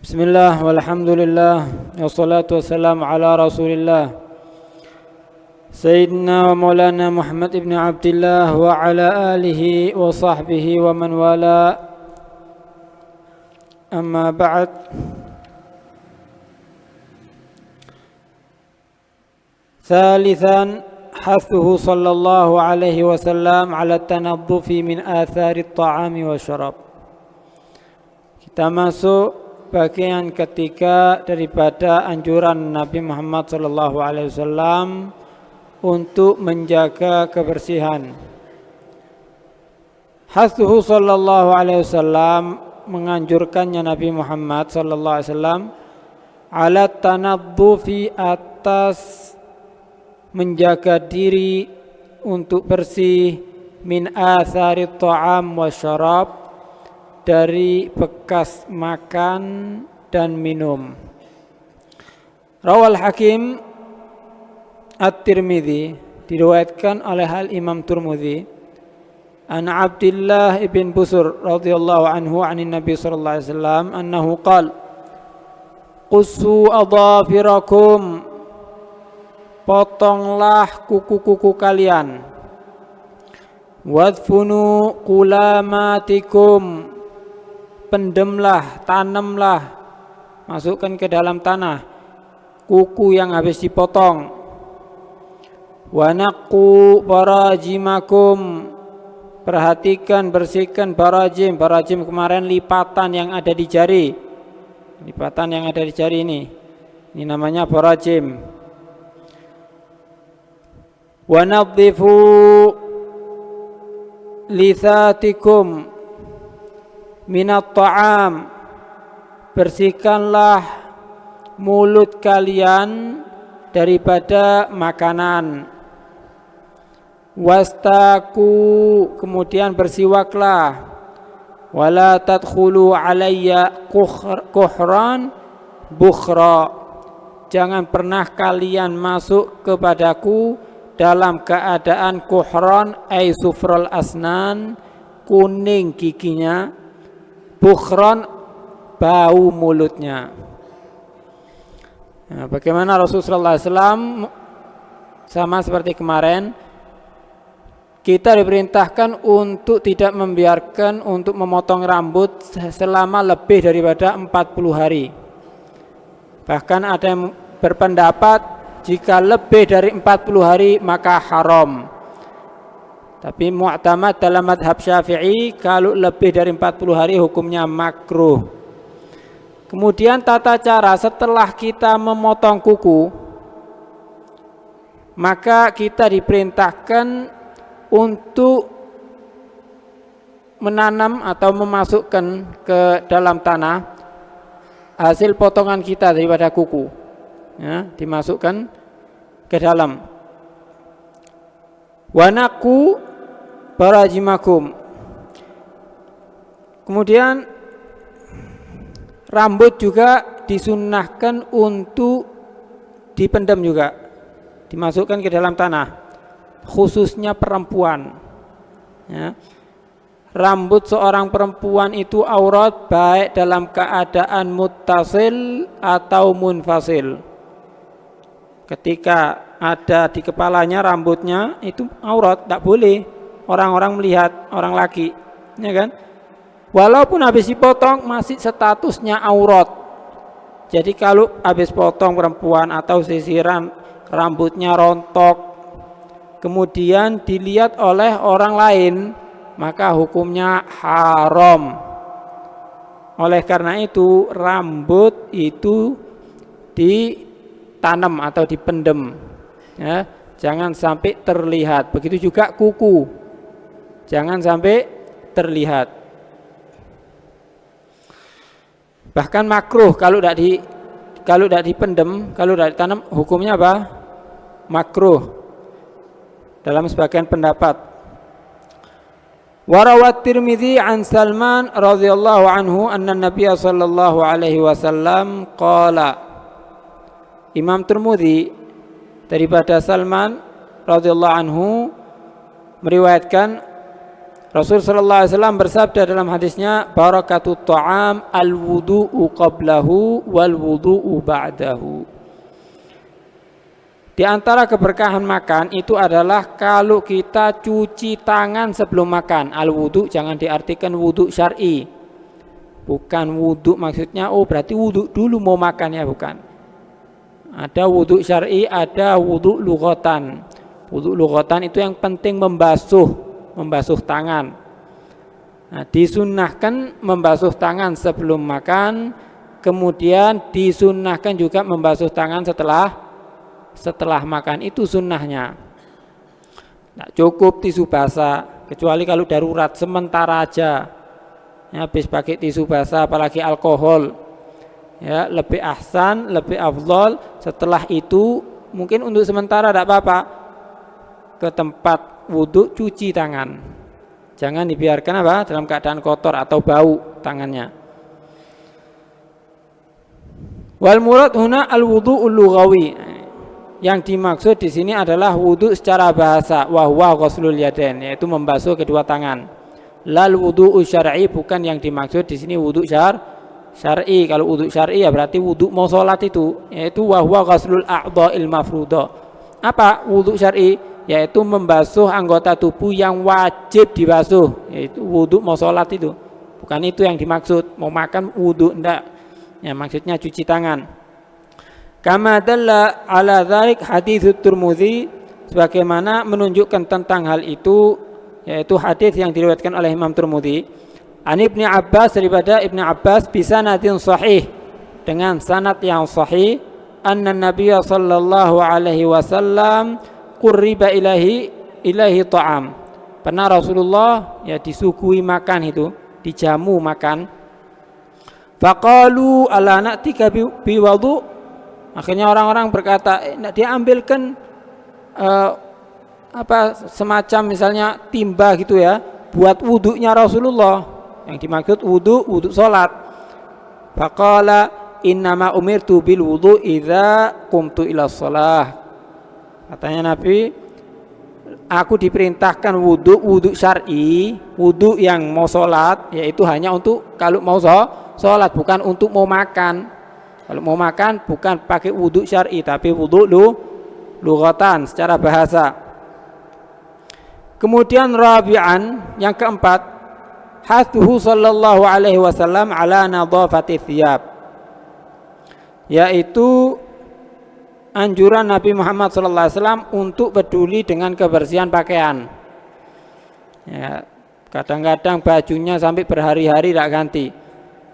Bismillah walhamdulillah wassalatu wassalamu ala rasulillah Sayyidina wa maulana Muhammad ibn Abdillah wa ala alihi wa sahbihi wa man wala amma ba'd. Thalithan hathuhu sallallahu alaihi wasallam ala tanaddufi min athari at-ta'ami wa syarab. Kita masuk bagian ketiga daripada anjuran Nabi Muhammad SAW untuk menjaga kebersihan. Hasduhu sallallahu alaihi wasallam, menganjurkannya Nabi Muhammad SAW ala tanaddufi, atas menjaga diri untuk bersih, min athari ta'am wa syarab, dari bekas makan dan minum. Rawal Hakim At-Tirmidzi, diriwayatkan oleh Imam Tirmidzi, an Abdullah ibn Busur radhiyallahu anhu anin Nabi sallallahu alaihi wasallam annahu qala qussu adhafirakum, potonglah kuku-kuku kalian, wadfunu qulamatikum, pendemlah, tanamlah, masukkan ke dalam tanah kuku yang habis dipotong. Wa naqqu barajimakum, perhatikan, bersihkan barajim. Barajim kemarin lipatan yang ada di jari. Lipatan yang ada di jari ini namanya barajim. Wa nadhifu lithatikum minat ta'am, bersihkanlah mulut kalian daripada makanan. Wastaku, kemudian bersiwaklah. Wala tadkhulu alayya kuhran bukhra, jangan pernah kalian masuk kepadaku dalam keadaan kuhran ay sufral asnan, kuning giginya, bukhron, bau mulutnya. Nah, bagaimana Rasulullah SAW, sama seperti kemarin, kita diperintahkan untuk tidak membiarkan untuk memotong rambut selama lebih daripada 40 hari. Bahkan ada yang berpendapat jika lebih dari 40 hari maka haram. Tapi mu'tamad dalam madhab Syafi'i, kalau lebih dari 40 hari hukumnya makruh. Kemudian tata cara setelah kita memotong kuku, maka kita diperintahkan untuk menanam atau memasukkan ke dalam tanah hasil potongan kita daripada kuku, ya, dimasukkan ke dalam. Wa naqqu barajimakum, kemudian rambut juga disunnahkan untuk dipendam juga, dimasukkan ke dalam tanah, khususnya perempuan, ya. Rambut seorang perempuan itu aurat, baik dalam keadaan muttasil atau munfasil. Ketika ada di kepalanya rambutnya itu aurat, tidak boleh orang-orang melihat, orang laki, ya kan? Walaupun habis dipotong masih statusnya aurat. Jadi kalau habis potong perempuan atau sisiran rambutnya rontok, kemudian dilihat oleh orang lain, maka hukumnya haram. Oleh karena itu rambut itu ditanam atau dipendem, ya, jangan sampai terlihat. Begitu juga kuku, jangan sampai terlihat. Bahkan makruh kalau tidak dipendem, kalau tidak ditanam, hukumnya apa? Makruh dalam sebagian pendapat. Warawat Tirmidzi an Salman radhiyallahu anhu anna Nabiy sallallahu alaihi wasallam qala. Imam Tirmidzi daripada Salman radhiyallahu anhu meriwayatkan Rasul sallallahu alaihi wasallam bersabda dalam hadisnya, barakatut ta'am al-wudu'u qablahu wal wudu'u ba'dahu. Di antara keberkahan makan itu adalah kalau kita cuci tangan sebelum makan. Al-wudu jangan diartikan wudu syar'i. Bukan wudu maksudnya berarti wudu dulu mau makan, ya bukan. Ada wudu syar'i, ada wudu lughatan. Wudu lughatan itu yang penting membasuh tangan. Nah, disunnahkan membasuh tangan sebelum makan, kemudian disunnahkan juga membasuh tangan setelah makan, itu sunnahnya. Nah, cukup tisu basah, kecuali kalau darurat sementara aja. Ya, habis pakai tisu basah apalagi alkohol. Ya, lebih ahsan, lebih afdol setelah itu mungkin untuk sementara tidak apa-apa ke tempat wudhu cuci tangan. Jangan dibiarkan dalam keadaan kotor atau bau tangannya. Wal murad huna al wudhu'ul lughawi. Yang dimaksud di sini adalah wudhu secara bahasa, wa huwa ghuslul yadain, yaitu membasuh kedua tangan. Lal wudhu syar'i, bukan yang dimaksud di sini wudhu syar'i. Kalau wudhu syar'i ya berarti wudhu mau sholat itu, yaitu wa huwa ghuslul a'dha'il mafruḍah. Apa wudhu syar'i? Yaitu membasuh anggota tubuh yang wajib dibasuh, yaitu wudhu mau sholat itu. Bukan itu yang dimaksud, mau makan wudhu enggak. Ya, maksudnya cuci tangan. Kama dalla ala dzalik hadits Tirmidzi, sebagaimana menunjukkan tentang hal itu, yaitu hadis yang diriwayatkan oleh Imam Tirmidzi. An Ibnu Abbas, daripada Ibnu Abbas, bisanadin sahih, dengan sanad yang sahih, anna Nabiy sallallahu alaihi wasallam qurriba ilahi ta'am. Pernah Rasulullah ya disuguhi makan, itu dijamu makan. Faqalu ala na'tika biwudu'. Akhirnya orang-orang berkata, dia ambilkan semacam misalnya timba gitu ya, buat wudhunya Rasulullah. Yang dimaksud wudhu sholat. Faqala innama umirtu bil wudhu idza qumtu ila shalah. Katanya Nabi, aku diperintahkan wudhu syar'i, wudhu yang mau sholat, yaitu hanya untuk kalau mau sholat, bukan untuk mau makan. Kalau mau makan bukan pakai wudhu syar'i, tapi wudhu lughatan secara bahasa. Kemudian rabi'an, yang keempat, hathuhu sallallahu alaihi wasallam ala nadhafati thiyab, yaitu anjuran Nabi Muhammad sallallahu alaihi wasallam untuk peduli dengan kebersihan pakaian. Ya, kadang-kadang bajunya sampai berhari-hari tidak ganti.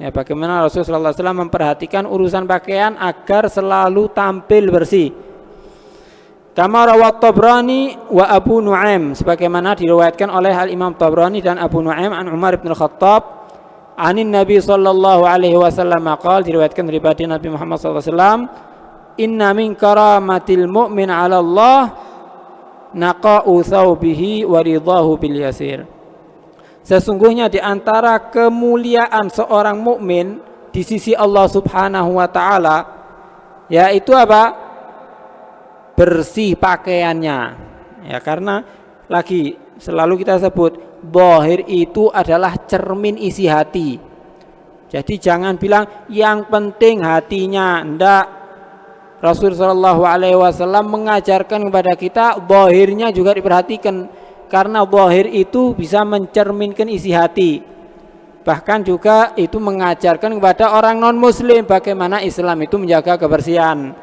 Ya, bagaimana Rasulullah SAW memperhatikan urusan pakaian agar selalu tampil bersih. Kama rawat Tabrani wa Abu Nu'aim, sebagaimana diriwayatkan oleh Al-Imam Tabrani dan Abu Nu'aim an Umar bin Khattab anin Nabi sallallahu alaihi wasallam qala, diriwayatkan dari Nabi Muhammad sallallahu alaihi wasallam, inna min karamatil mu'min 'ala Allah naqa'u thawbihi wa ridahu bil yasir. Sesungguhnya di antara kemuliaan seorang mukmin di sisi Allah Subhanahu wa taala, yaitu bersih pakaiannya. Ya, karena lagi selalu kita sebut zahir itu adalah cermin isi hati. Jadi jangan bilang yang penting hatinya, enggak. Rasul sallallahu alaihi wasallam mengajarkan kepada kita zahirnya juga diperhatikan, karena zahir itu bisa mencerminkan isi hati. Bahkan juga itu mengajarkan kepada orang non muslim bagaimana Islam itu menjaga kebersihan.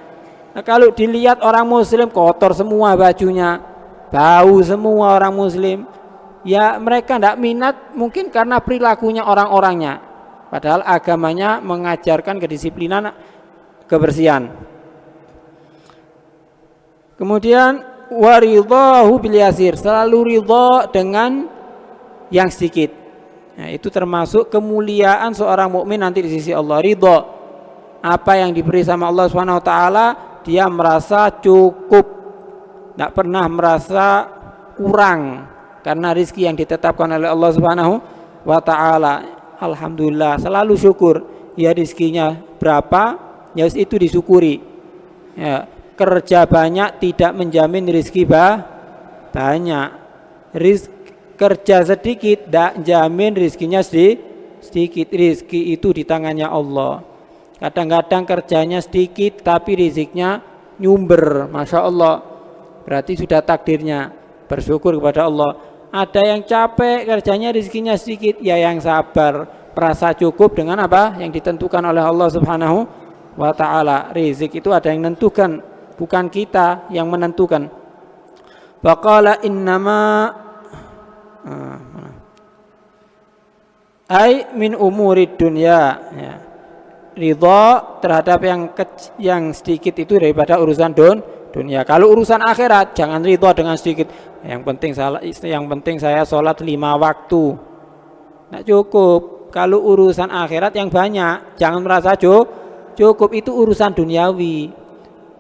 Nah, kalau dilihat orang muslim kotor semua bajunya, bau semua orang muslim, ya mereka tidak minat, mungkin karena perilakunya orang-orangnya. Padahal agamanya mengajarkan kedisiplinan kebersihan. Kemudian waridahu bil yasir, selalu ridha dengan yang sedikit. Nah, itu termasuk kemuliaan seorang mukmin nanti di sisi Allah. Ridha apa yang diberi sama Allah Subhanahu wa taala, dia merasa cukup, tidak pernah merasa kurang karena rezeki yang ditetapkan oleh Allah Subhanahu wa taala. Alhamdulillah, selalu syukur. Ya, rezekinya berapa, ya itu disyukuri. Ya, kerja banyak tidak menjamin rezeki banyak. kerja sedikit tidak jamin rizkinya sedikit. Rizki itu di tangannya Allah. Kadang-kadang kerjanya sedikit tapi riziknya nyumber, Masya Allah. Berarti sudah takdirnya, bersyukur kepada Allah. Ada yang capek kerjanya rizkinya sedikit, ya yang sabar, merasa cukup dengan apa yang ditentukan oleh Allah Subhanahu wa ta'ala. Rizki itu ada yang menentukan, bukan kita yang menentukan. Faqala innama ai min umurid dunya, ya. Ridha terhadap yang sedikit itu daripada urusan dunia. Kalau urusan akhirat jangan ridha dengan sedikit. Yang penting saya sholat 5 waktu. Nggak cukup. Kalau urusan akhirat yang banyak, jangan merasa cukup. Itu urusan duniawi.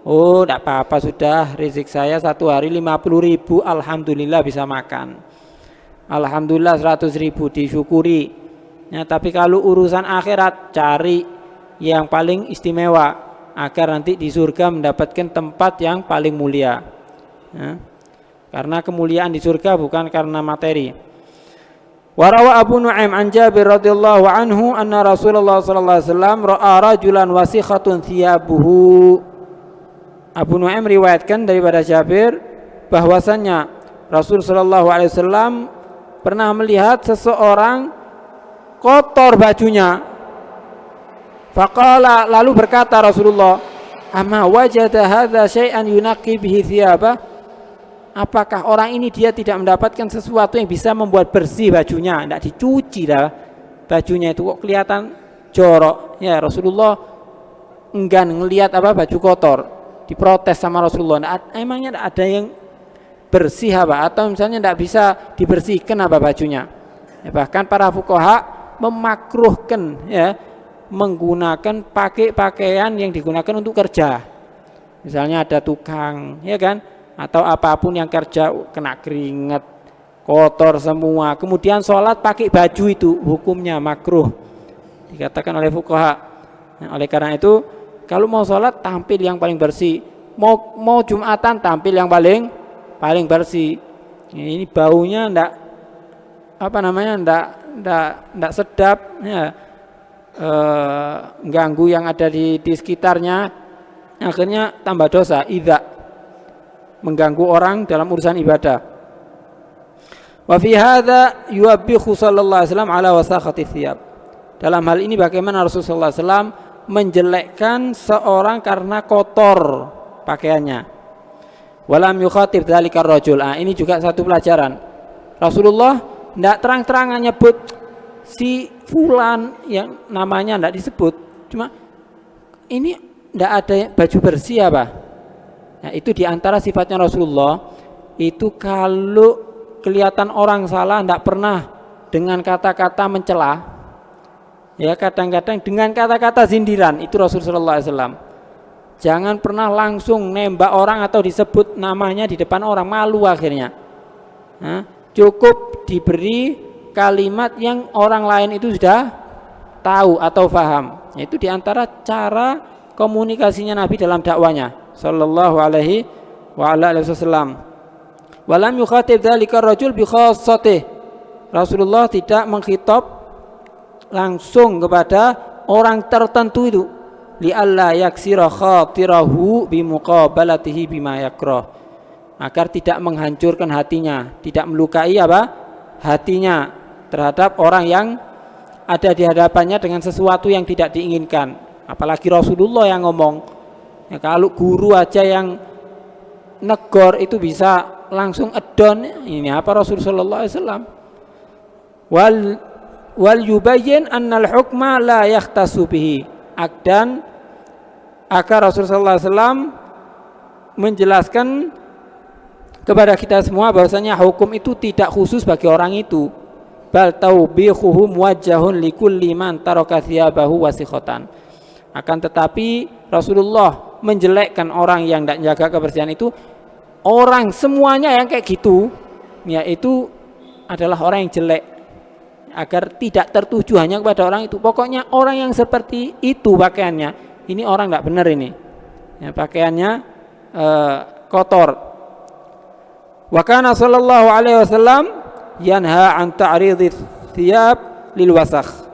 Oh, tidak apa-apa, sudah rezeki saya satu hari 50.000, alhamdulillah bisa makan. Alhamdulillah 100.000 disyukuri. Ya, tapi kalau urusan akhirat cari yang paling istimewa agar nanti di surga mendapatkan tempat yang paling mulia. Ya. Karena kemuliaan di surga bukan karena materi. Warawa Abu Nu'aim an Jabir radhiyallahu anhu anna Rasulullah sallallahu alaihi wasallam ra'a rajulan wasikhatun thiyabuhu. Abu Nu'aim riwayatkan daripada Jabir bahwasannya Rasul sallallahu alaihi wasallam pernah melihat seseorang kotor bajunya. Faqala, lalu berkata Rasulullah, "Amma wajada hadza syai'an yunaqi bihi thiyabah?" Apakah orang ini dia tidak mendapatkan sesuatu yang bisa membuat bersih bajunya, tidak dicuci dah bajunya itu kok kelihatan jorok. Ya, Rasulullah enggan ngelihat baju kotor. Diprotes sama Rasulullah. Emangnya tidak ada yang bersih atau misalnya tidak bisa dibersihkan bajunya. Ya, bahkan para fuqaha memakruhkan menggunakan pakaian yang digunakan untuk kerja. Misalnya ada tukang, ya kan, atau apapun yang kerja kena keringat, kotor semua. Kemudian sholat pakai baju itu hukumnya makruh. Dikatakan oleh fuqaha. Nah, oleh karena itu, kalau mau sholat tampil yang paling bersih. Mau Jumatan tampil yang paling bersih. Ini baunya ndak sedap, ya. Ganggu yang ada di sekitarnya, akhirnya tambah dosa, idza mengganggu orang dalam urusan ibadah. Wa fi hadza yuwabbihu sallallahu alaihi wasallam ala wasakhati thiyab. Dalam hal ini bagaimana Rasulullah SAW menjelekkan seorang karena kotor pakaiannya. Walam yukhatib dzalikar rajul. Ini juga satu pelajaran. Rasulullah tidak terang-terangan nyebut si fulan yang namanya tidak disebut, cuma ini tidak ada baju bersih Nah, itu diantara sifatnya Rasulullah. Itu kalau kelihatan orang salah tidak pernah dengan kata-kata mencela, ya kadang-kadang dengan kata-kata sindiran. Itu Rasulullah SAW. Jangan pernah langsung nembak orang atau disebut namanya di depan orang, malu akhirnya. Nah, cukup diberi kalimat yang orang lain itu sudah tahu atau paham. Itu diantara cara komunikasinya Nabi dalam dakwanya sallallahu alaihi wa ala alihi wasallam. Walam yukhatib dzalika rajul bi khassatih. Rasulullah tidak mengkhitab langsung kepada orang tertentu itu, li alla yaksira khatirahu bi muqabalatihi bima yakrah, agar tidak menghancurkan hatinya, tidak melukai hatinya terhadap orang yang ada di hadapannya dengan sesuatu yang tidak diinginkan. Apalagi Rasulullah yang ngomong. Ya, kalau guru aja yang negor itu bisa langsung edon. Ini apa Rasulullah SAW? Wal yubayyin annal hukma la yakhtasu bihi. Dan agar Rasulullah SAW menjelaskan kepada kita semua bahwasanya hukum itu tidak khusus bagi orang itu. Bal taubihuhu muwajjahun likulli man taraka thiyabahu wasikhatan. Akan tetapi Rasulullah menjelekkan orang yang tidak menjaga kebersihan itu, orang semuanya yang kayak gitu, yaitu adalah orang yang jelek, agar tidak tertuju hanya kepada orang itu. Pokoknya orang yang seperti itu pakaiannya, ini orang tidak benar ini. Ya, pakaiannya kotor. Wa kana sallallahu alaihi wasallam yanha an ta'ridhi thiyab lil wasakh.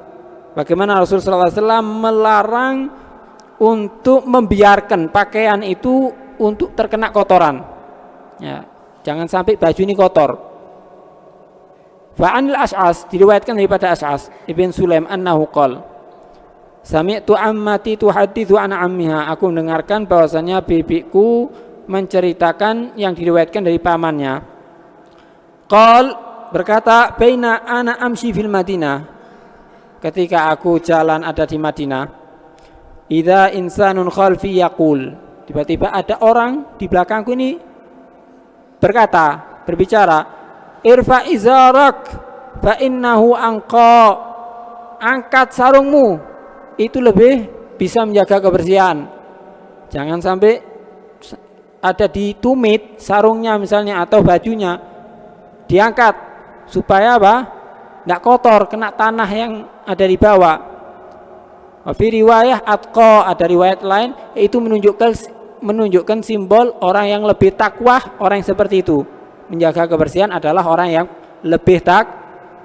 Bagaimana Rasulullah SAW melarang untuk membiarkan pakaian itu untuk terkena kotoran. Ya, jangan sampai baju ini kotor. Fa'anil Ash'as, diriwayatkan daripada Ash'as Ibn Sulaim annahu qala sami'tu ammati tuhaddithu an ammiha, aku mendengarkan bahwasanya bibiku menceritakan yang diriwayatkan dari pamannya. Qal, berkata, baina ana amshi fil Madinah, ketika aku jalan ada di Madinah, idza insanun khalfi yaqul, tiba-tiba ada orang di belakangku ini berbicara, irfa izarak fa innahu anqa, angkat sarungmu, itu lebih bisa menjaga kebersihan. Jangan sampai ada di tumit sarungnya misalnya atau bajunya, diangkat supaya apa? Tidak kotor, kena tanah yang ada di bawah. Fi riwayah atqa, ada riwayat lain, itu menunjukkan simbol orang yang lebih takwa. Orang yang seperti itu menjaga kebersihan adalah orang yang lebih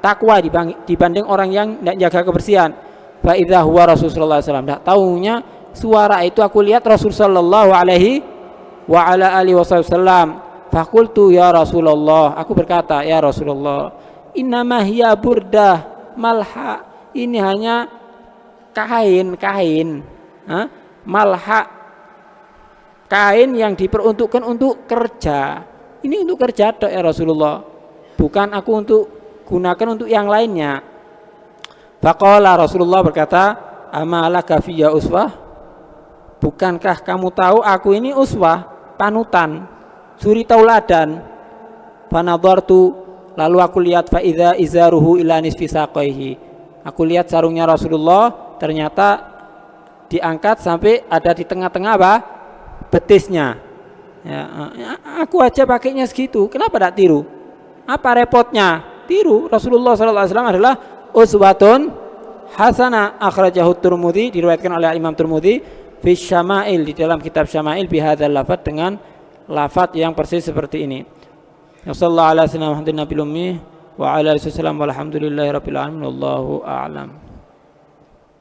takwa dibanding orang yang tidak jaga kebersihan. Fa idza huwa Rasulullah sallallahu alaihi wasallam, tidak tahunya suara itu aku lihat Rasul sallallahu alaihi wa ala alihi wasallam. Fakultu ya Rasulullah, aku berkata, ya Rasulullah, innama hiya burdah malha, ini hanya kain malha, kain yang diperuntukkan untuk kerja. Ini untuk kerja ya Rasulullah, bukan aku untuk gunakan untuk yang lainnya. Faqala, Rasulullah berkata, amalaka fiyya uswah, bukankah kamu tahu aku ini uswah, panutan, suri tauladan. Fanadartu, lalu aku lihat, fa idza izaruhu ila nisfi saqaihi, aku lihat sarungnya Rasulullah ternyata diangkat sampai ada di tengah-tengah apa? Betisnya. Ya, aku aja pakainya segitu, kenapa tidak tiru? Apa repotnya? Tiru. Rasulullah SAW adalah uswatun hasanah, akhrajahu Tirmidzi, diriwayatkan oleh Imam Tirmidzi fi Syama'il, di dalam kitab Syama'il, bihadzal lafaz, dengan lafaz yang persis seperti ini. Sallallahu alaihi wasallam wa ala alihi wasallam walhamdulillahirabbil alamin wallahu a'lam.